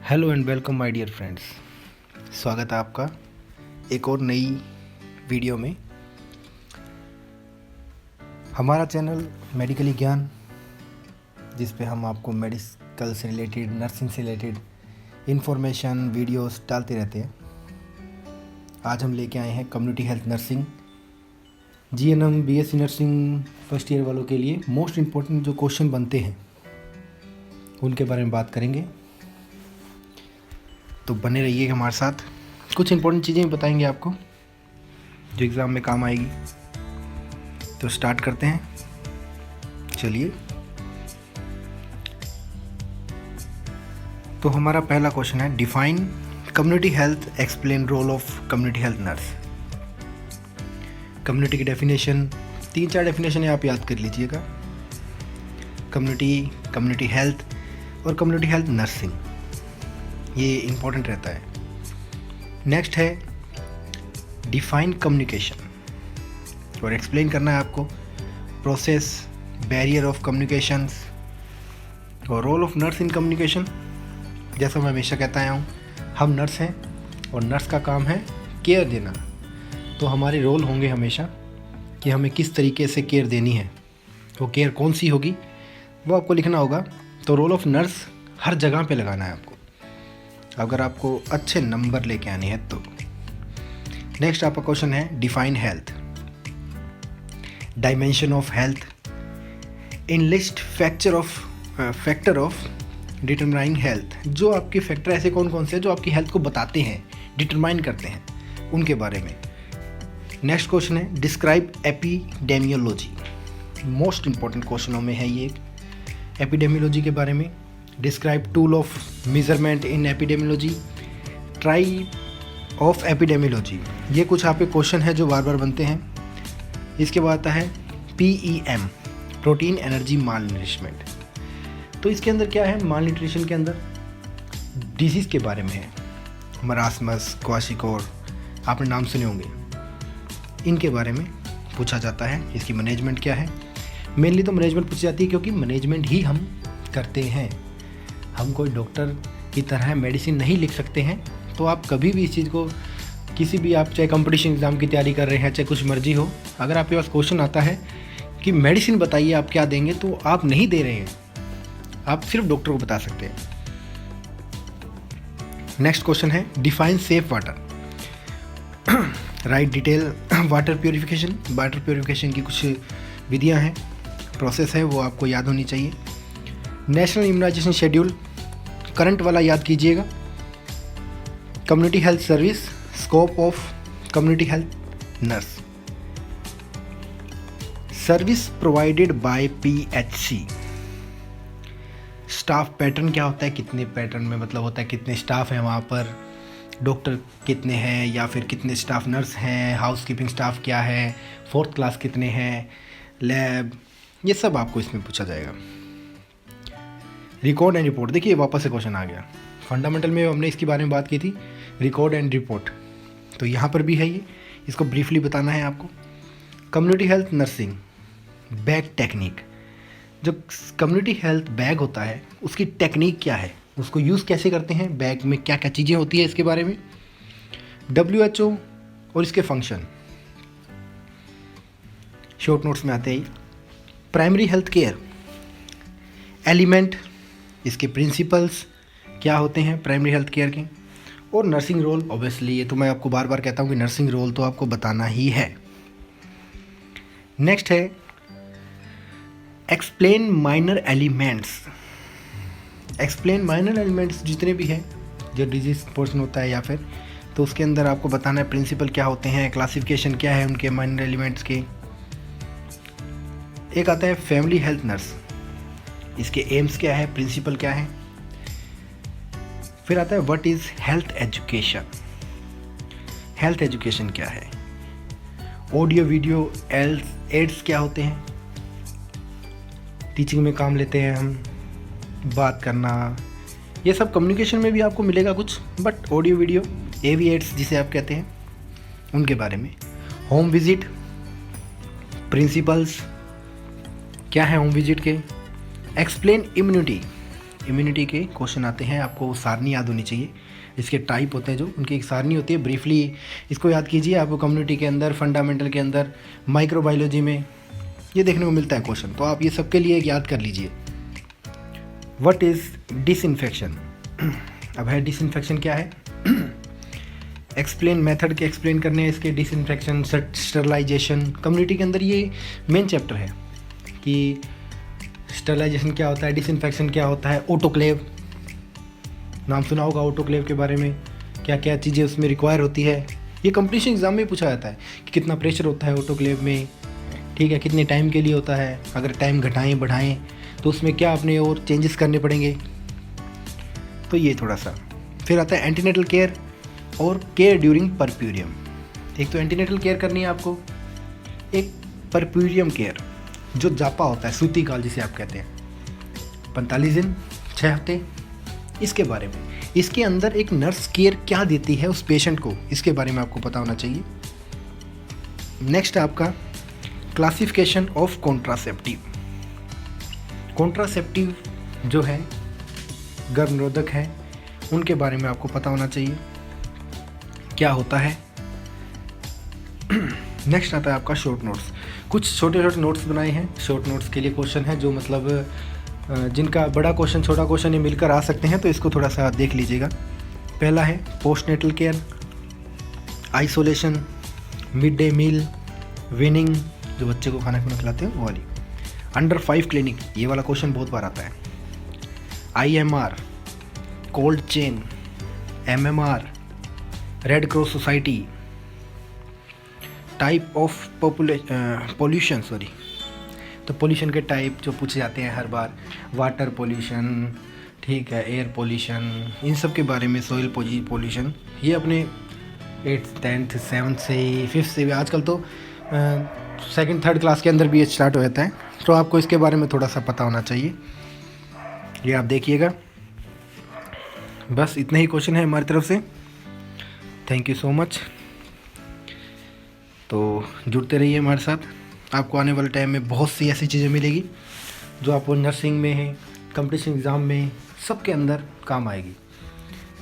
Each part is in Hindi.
Hello and welcome my dear friends. स्वागत है आपका एक और नई वीडियो में। हमारा चैनल मेडिकली ज्ञान, जिस पे हम आपको मेडिकल से रिलेटेड, नर्सिंग से रिलेटेड इन्फॉर्मेशन वीडियोस डालते रहते हैं। आज हम लेके आए हैं community health nursing, GNM BSc nursing first year वालों के लिए मोस्ट इम्पोर्टेंट जो क्वेश्चन बनते हैं उनके बारे में बात करेंगे। तो बने रहिए हमारे साथ, कुछ इंपॉर्टेंट चीज़ें बताएंगे आपको जो एग्ज़ाम में काम आएगी। तो स्टार्ट करते हैं, चलिए। तो हमारा पहला क्वेश्चन है, define community health, explain role of community health nurse. Community की डेफिनेशन, 3-4 डेफिनेशन है, आप याद कर लीजिएगा। कम्युनिटी हेल्थ और कम्युनिटी हेल्थ नर्सिंग, ये इम्पोर्टेंट रहता है। नेक्स्ट है डिफाइन कम्युनिकेशन, और एक्सप्लेन करना है आपको प्रोसेस, बैरियर ऑफ कम्युनिकेशंस और role of nurse in communication. जैसा मैं हमेशा कहता आया हूँ, हम नर्स हैं और नर्स का काम है केयर देना, तो हमारे रोल होंगे हमेशा कि हमें किस तरीके से केयर देनी है, वो केयर कौन सी होगी वो आपको लिखना होगा। तो रोल ऑफ नर्स हर जगह पे लगाना है आपको, अगर आपको अच्छे नंबर लेके आने हैं तो। नेक्स्ट आपका क्वेश्चन है, define health, dimension of health, enlist factor of determine health. जो आपके फैक्टर ऐसे कौन कौन से हैं जो आपकी हेल्थ को बताते हैं, डिटरमाइन करते हैं, उनके बारे में। नेक्स्ट क्वेश्चन है, डिस्क्राइब एपिडेमियोलॉजी। मोस्ट इंपॉर्टेंट क्वेश्चनों में है ये, एपिडेमियोलॉजी के बारे में। Describe tool of measurement in epidemiology, type of epidemiology. ये कुछ यहाँ पे क्वेश्चन है जो बार बार बनते हैं। इसके बाद आता है PEM, प्रोटीन एनर्जी माल न्यूट्रिशमेंट। तो इसके अंदर क्या है, माल न्यूट्रिशन के अंदर डिजीज़ के बारे में है, मरासमस, क्वाशिकोर, आपने नाम सुने होंगे, इनके बारे में पूछा जाता है। इसकी मैनेजमेंट क्या है, मेनली तो मैनेजमेंट पूछी जाती है क्योंकि मैनेजमेंट ही हम करते हैं। हम कोई डॉक्टर की तरह मेडिसिन नहीं लिख सकते हैं। तो आप कभी भी इस चीज़ को, किसी भी, आप चाहे कंपटीशन एग्ज़ाम की तैयारी कर रहे हैं, चाहे कुछ मर्जी हो, अगर आपके पास क्वेश्चन आता है कि मेडिसिन बताइए आप क्या देंगे, तो आप नहीं दे रहे हैं, आप सिर्फ डॉक्टर को बता सकते हैं। नेक्स्ट क्वेश्चन है, define safe water, right detail water purification. Water purification की कुछ विधियाँ हैं, प्रोसेस है, वो आपको याद होनी चाहिए। नेशनल इम्यूनाइजेशन शेड्यूल, करंट वाला याद कीजिएगा। Community health service, scope of community health nurse, service provided by PHC। Staff pattern क्या होता है, कितने पैटर्न में मतलब होता है कितने स्टाफ हैं वहाँ पर, डॉक्टर कितने हैं या फिर कितने स्टाफ नर्स हैं, हाउसकीपिंग स्टाफ क्या है, 4th क्लास कितने हैं, लैब, ये सब आपको इसमें पूछा जाएगा। रिकॉर्ड एंड रिपोर्ट, देखिए वापस से क्वेश्चन आ गया। फंडामेंटल में हमने इसके बारे में बात की थी, रिकॉर्ड एंड रिपोर्ट, तो यहाँ पर भी है ये, इसको ब्रीफली बताना है आपको। Community health nursing bag technique, जो कम्युनिटी हेल्थ बैग होता है उसकी टेक्निक क्या है, उसको यूज़ कैसे करते हैं, बैग में क्या क्या चीज़ें होती है, इसके बारे में। WHO और इसके फंक्शन शॉर्ट नोट्स में आते ही। प्राइमरी हेल्थ केयर एलिमेंट, इसके प्रिंसिपल्स क्या होते हैं प्राइमरी हेल्थ केयर के, और नर्सिंग रोल। ऑब्वियसली ये तो मैं आपको बार बार कहता हूँ कि नर्सिंग रोल तो आपको बताना ही है। नेक्स्ट है, explain minor elements. Explain minor elements जितने भी हैं, जो डिजीज पोर्शन होता है या फिर, तो उसके अंदर आपको बताना है प्रिंसिपल क्या होते हैं, क्लासिफिकेशन क्या है उनके माइनर एलिमेंट्स के। एक आता है फैमिली हेल्थ नर्स, इसके एम्स क्या है, प्रिंसिपल क्या है। फिर आता है what is health education, health education क्या है। ऑडियो वीडियो एड्स क्या होते हैं, टीचिंग में काम लेते हैं हम, बात करना, ये सब कम्युनिकेशन में भी आपको मिलेगा कुछ, but audio video AV aids जिसे आप कहते हैं, उनके बारे में। होम विजिट, प्रिंसिपल्स क्या है होम विजिट के। एक्सप्लेन इम्यूनिटी, इम्यूनिटी के क्वेश्चन आते हैं, आपको सारणी याद होनी चाहिए। इसके टाइप होते हैं जो, उनकी एक सारणी होती है। ब्रीफली इसको याद कीजिए, आपको कम्युनिटी के अंदर, फंडामेंटल के अंदर, माइक्रोबायोलॉजी में ये देखने को मिलता है क्वेश्चन, तो आप ये सबके लिए याद कर लीजिए। What is disinfection? अब है डिसइंफेक्शन क्या है? एक्सप्लेन मेथड के एक्सप्लेन करने हैं इसके, डिसइंफेक्शन, स्टरलाइजेशन। कम्युनिटी के अंदर ये मेन चैप्टर है कि स्टरलाइजेशन क्या होता है, डिसइंफेक्शन क्या होता है, ऑटोक्लेव, नाम सुना होगा ऑटोक्लेव के बारे में, क्या क्या चीज़ें उसमें रिक्वायर होती है। ये कंपटीशन एग्जाम में पूछा जाता है कि कितना प्रेशर होता है ऑटोक्लेव में, ठीक है, कितने टाइम के लिए होता है, अगर टाइम घटाएं बढ़ाएं तो उसमें क्या अपने और चेंजेस करने पड़ेंगे। तो ये थोड़ा सा। फिर आता है एंटीनेटल केयर और केयर ड्यूरिंग परप्यूरियम। एक तो एंटीनेटल केयर करनी है आपको, एक परप्यूरियम केयर जो जापा होता है, सूती काल जिसे आप कहते हैं, 45 दिन 6 हफ्ते, इसके बारे में। इसके अंदर एक नर्स केयर क्या देती है उस पेशेंट को, इसके बारे में आपको पता होना चाहिए। नेक्स्ट आपका क्लासिफिकेशन ऑफ कॉन्ट्रासेप्टिव। कॉन्ट्रासेप्टिव जो है गर्भनिरोधक है, उनके बारे में आपको पता होना चाहिए क्या होता है। नेक्स्ट आता है आपका शॉर्ट नोट्स। कुछ छोटे छोटे नोट्स बनाए हैं, शॉर्ट नोट्स के लिए क्वेश्चन है जो मतलब जिनका बड़ा क्वेश्चन छोटा क्वेश्चन ये मिलकर आ सकते हैं, तो इसको थोड़ा सा देख लीजिएगा। पहला है postnatal care, isolation, mid day meal, weaning जो बच्चे को खाना पीना खिलाते हैं वो वाली, अंडर 5 क्लिनिक, ये वाला क्वेश्चन बहुत बार आता है, IMR, cold chain, MMR, red cross society, type of pollution, तो पोल्यूशन के टाइप जो पूछे जाते हैं हर बार, वाटर पोल्यूशन, ठीक है, एयर पोल्यूशन, इन सब के बारे में, सॉइल पोल्यूशन, ये अपने 8th 10th 7th से 5th से भी, आजकल तो 2nd 3rd क्लास के अंदर भी ये स्टार्ट हो जाता है, तो आपको इसके बारे में थोड़ा सा पता होना चाहिए। ये आप देखिएगा। बस इतना ही क्वेश्चन है हमारी तरफ से। Thank you so much. तो जुड़ते रहिए हमारे साथ, आपको आने वाले टाइम में बहुत सी ऐसी चीज़ें मिलेगी जो आपको नर्सिंग में है, कंपटीशन एग्ज़ाम में, सबके अंदर काम आएगी।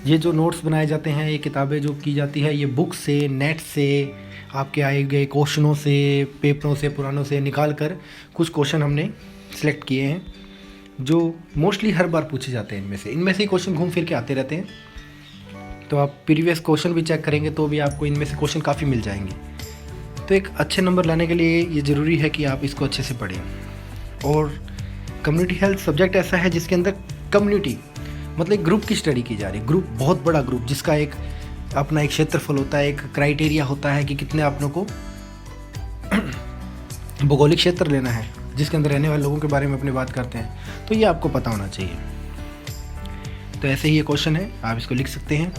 ये जो नोट्स बनाए जाते हैं, ये किताबें जो की जाती है, ये बुक से, नेट से, आपके आए गए क्वेश्चनों से, पेपरों से, पुरानों से निकाल कर कुछ क्वेश्चन हमने सेलेक्ट किए हैं जो मोस्टली हर बार पूछे जाते हैं। इनमें से क्वेश्चन घूम फिर के आते रहते हैं, तो आप प्रीवियस क्वेश्चन भी चेक करेंगे तो भी आपको इनमें से क्वेश्चन काफ़ी मिल जाएंगे। तो एक अच्छे नंबर लाने के लिए ये ज़रूरी है कि आप इसको अच्छे से पढ़ें। और कम्युनिटी हेल्थ सब्जेक्ट ऐसा है जिसके अंदर कम्युनिटी मतलब एक ग्रुप की स्टडी की जा रही है। ग्रुप, बहुत बड़ा ग्रुप, जिसका एक अपना एक क्षेत्रफल होता है, एक क्राइटेरिया होता है कि कितने आप लोगों को भौगोलिक क्षेत्र लेना है जिसके अंदर रहने वाले लोगों के बारे में अपनी बात करते हैं, तो ये आपको पता होना चाहिए। तो ऐसे ही ये क्वेश्चन है, आप इसको लिख सकते हैं।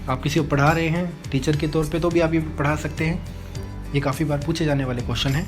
आप किसी को पढ़ा रहे हैं टीचर के तौर पे तो भी आप ये पढ़ा सकते हैं। ये काफ़ी बार पूछे जाने वाले क्वेश्चन हैं।